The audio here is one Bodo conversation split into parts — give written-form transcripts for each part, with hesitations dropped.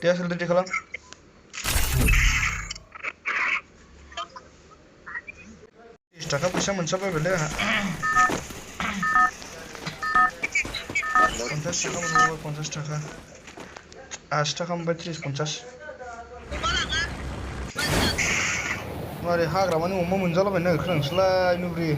DSL रेडि खालाम थाखा फैसा मोनसाबायबायलै आंहा 50 थाखा मोनबावबाय 50 थाखा 80 थाखा मोनबाय 30 50 मारै हाग्रामानि अमा मोनजालाबायनो नागिरखो नोंसोरलाय नुब्रि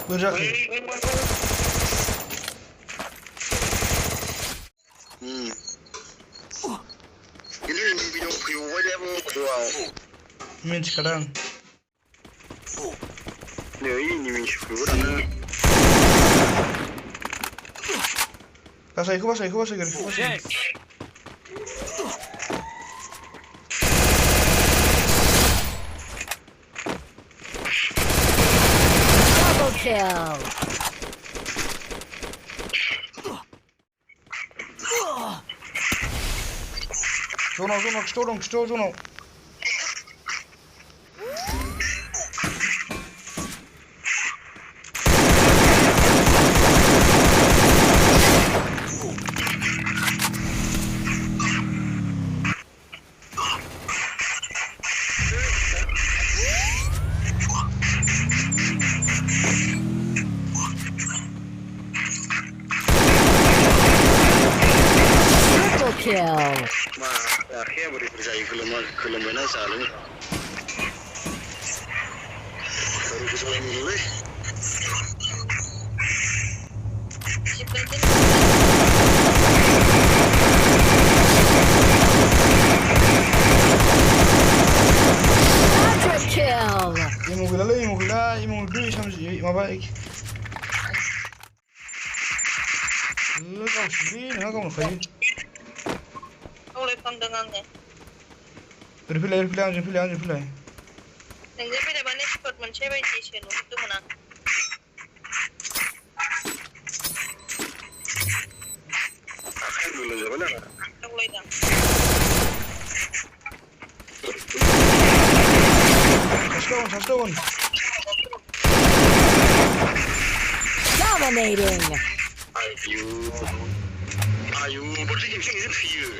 Berjalan. Ini video aja mau jual. Minci kadang. Ya ini minci kadang. Pasai gini. Kill. Jono. Kill. Akhirnya berjaya kelemahan saling. Baru kesulitan dulu. Kill. Imong dulu sampai mabaik. Kau sendiri, kau mau kaya? Oleh pandangannya. Reply. Nengge pada mana spot mencari di sini itu mana? Akhir dulu zaman apa? Aku lihat. Touchdown. Dominating. Ayo, berarti ini is fear.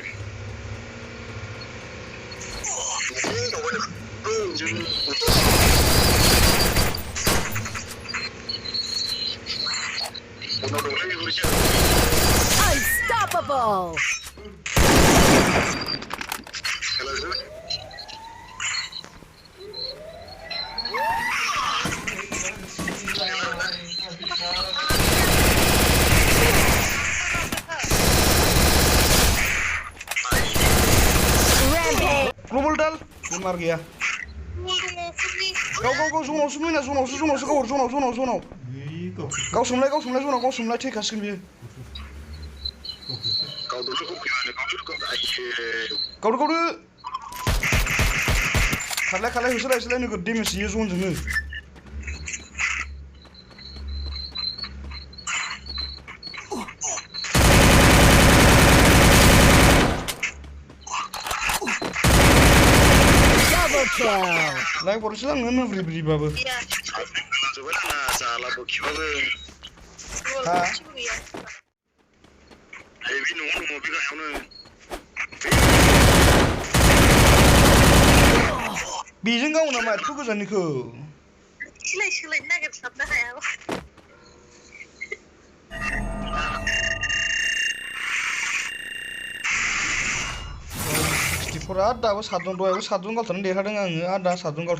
Unstoppable. Global dal. Mar gaya. Kau zona. Kau semulai take kasih dia. Kau dulu Kau dulu. Kalau istilah ni gede mesti zone ni. Like baru silang mana beri baba. Iya. Sebenarnya salah bukti apa? Ha. Ini nunggu mobil yang mana? Bijing kau nama itu ke sana ke? Silai nak sabda ya. Ada, 1 2 1 kau tadi ada 1 kau